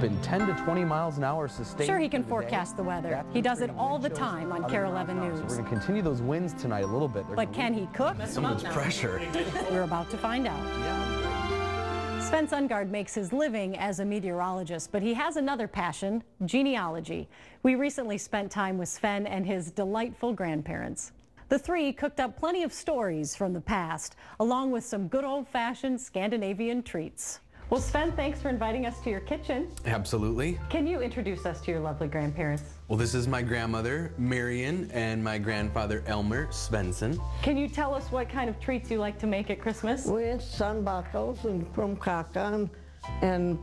keeping 10 to 20 miles an hour sustained. Sure, he can forecast the weather. He does it all the time on KARE 11 So News. we're going to continue those winds tonight a little bit. But can he cook? Some of this pressure. We're about to find out. Sven Sundgaard makes his living as a meteorologist, but he has another passion, genealogy. We recently spent time with Sven and his delightful grandparents. The three cooked up plenty of stories from the past, along with some good old-fashioned Scandinavian treats. Well, Sven, thanks for inviting us to your kitchen. Absolutely. Can you introduce us to your lovely grandparents? Well, this is my grandmother, Marion, and my grandfather, Elmer Svensson. Can you tell us what kind of treats you like to make at Christmas? With sunbuckles and krumkake and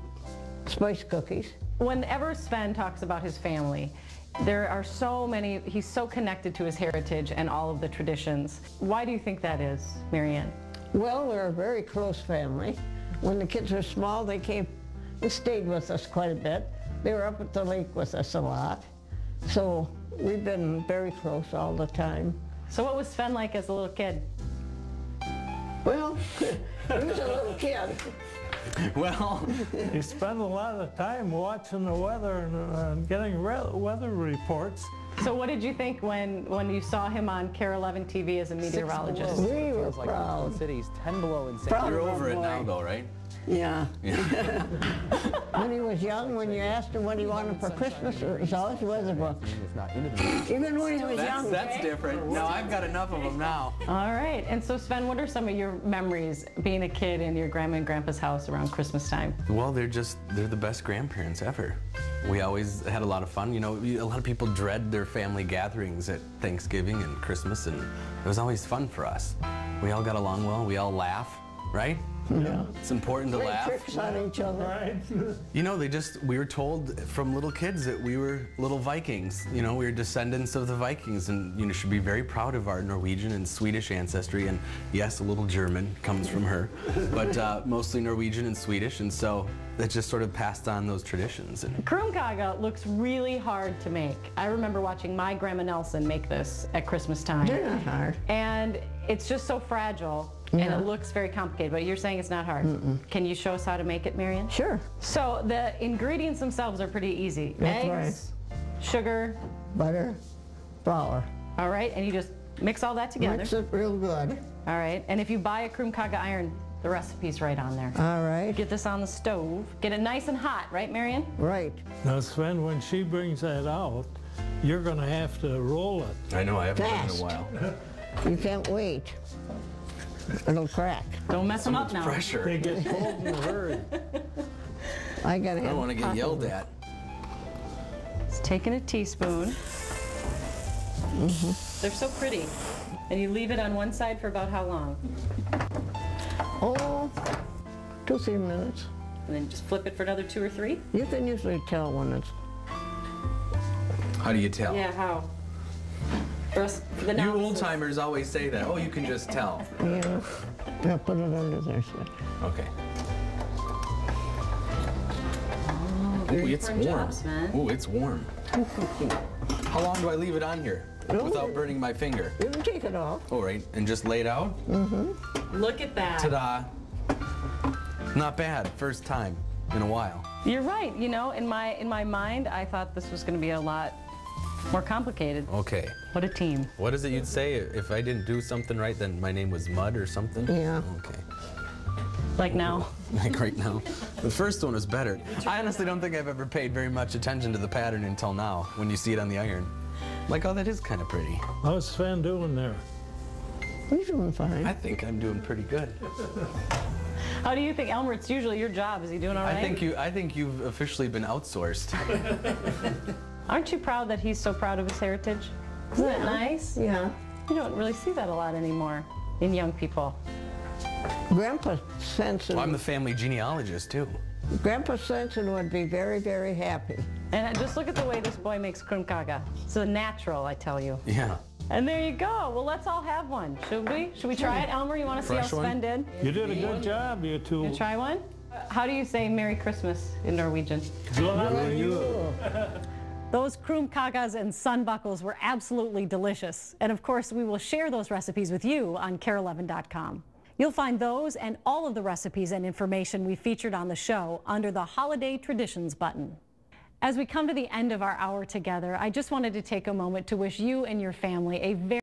spice cookies. Whenever Sven talks about his family, there are so many, he's so connected to his heritage and all of the traditions. Why do you think that is, Marianne? Well, we're a very close family. When the kids were small, they came and stayed with us quite a bit. They were up at the lake with us a lot. So we've been very close all the time. So what was Sven like as a little kid? Well, he was a little kid. Well, he spent a lot of time watching the weather and getting weather reports. So what did you think when you saw him on KARE 11 TV as a meteorologist? We were proud. Cities 10 below in Proud You're of over our it boy. now, though, right? Yeah. When he was young, when you asked him what he wanted for Christmas, it was always weather books. Even when he was young. That's different. No, I've got enough of them now. All right. And so, Sven, what are some of your memories being a kid in your grandma and grandpa's house around Christmas time? Well, they're the best grandparents ever. We always had a lot of fun. You know, a lot of people dread their family gatherings at Thanksgiving and Christmas, and it was always fun for us. We all got along well. We all laugh, right? Yeah. It's important to Play laugh. tricks on each other. Right? You know, we were told from little kids that we were little Vikings. You know, we were descendants of the Vikings, and you know, should be very proud of our Norwegian and Swedish ancestry. And yes, a little German comes from her, but mostly Norwegian and Swedish, and so that just sort of passed on those traditions. And Krumkake looks really hard to make. I remember watching my grandma Nelson make this at Christmas time. They're not hard. And it's just so fragile, and Yeah. it looks very complicated, but you're saying it's not hard. Can you show us how to make it, Marion? Sure. So the ingredients themselves are pretty easy. That's Eggs, sugar, Butter, flour. all right, and you just mix all that together. Mix it real good. All right, and if you buy a Krumkake iron, the recipe's right on there. All right. Get this on the stove, get it nice and hot, right, Marion? Right. Now, Sven, when she brings that out, you're going to have to roll it. I know, I haven't done it in Fast. a while. You can't wait. It'll crack. Don't mess them up now. Pressure. They get cold in a hurry. I gotta I have don't want to get hot yelled oven. at. It's taking a teaspoon. They're so pretty. And you leave it on one side for about how long? Oh, 2-3 minutes. And then just flip it for another 2 or 3? You can usually tell when it's. How do you tell? Yeah, how? For us, the You novices. old timers always say that. Oh, you can just tell. Yeah. Yeah, put it under there. So. Okay. Very Ooh, it's important warm. job, Sven. Ooh, it's warm. How long do I leave it on here without burning my finger? You can take it off. All right, and just lay it out? Look at that. Ta-da. Not bad. First time in a while. You're right. You know, in my mind, I thought this was going to be a lot more complicated. Okay. What a team. What is it you'd say if I didn't do something right, then my name was Mud or something? Yeah. Okay. Like now. Like right now. The first one was better. I honestly don't think I've ever paid very much attention to the pattern until now, when you see it on the iron. Like, oh, that is kind of pretty. How's Sven doing there? He's doing fine. I think I'm doing pretty good. How do you think, Elmer? It's usually your job. Is he doing all right? I think you've officially been outsourced. Aren't you proud that he's so proud of his heritage? Isn't that nice? Yeah. You don't really see that a lot anymore in young people. Grandpa Svensson. Well, I'm the family genealogist, too. Grandpa Svensson would be very, very happy. And just look at the way this boy makes krumkake. It's a natural, I tell you. Yeah. And there you go. Well, let's all have one. Should we? Should we try it? Elmer, you want to see how Fresh one? Sven did? You did a good job, you two. You try one? How do you say Merry Christmas in Norwegian? Those krumkakas and sunbuckles were absolutely delicious. And of course, we will share those recipes with you on KARE11.com. You'll find those and all of the recipes and information we featured on the show under the Holiday Traditions button. As we come to the end of our hour together, I just wanted to take a moment to wish you and your family a very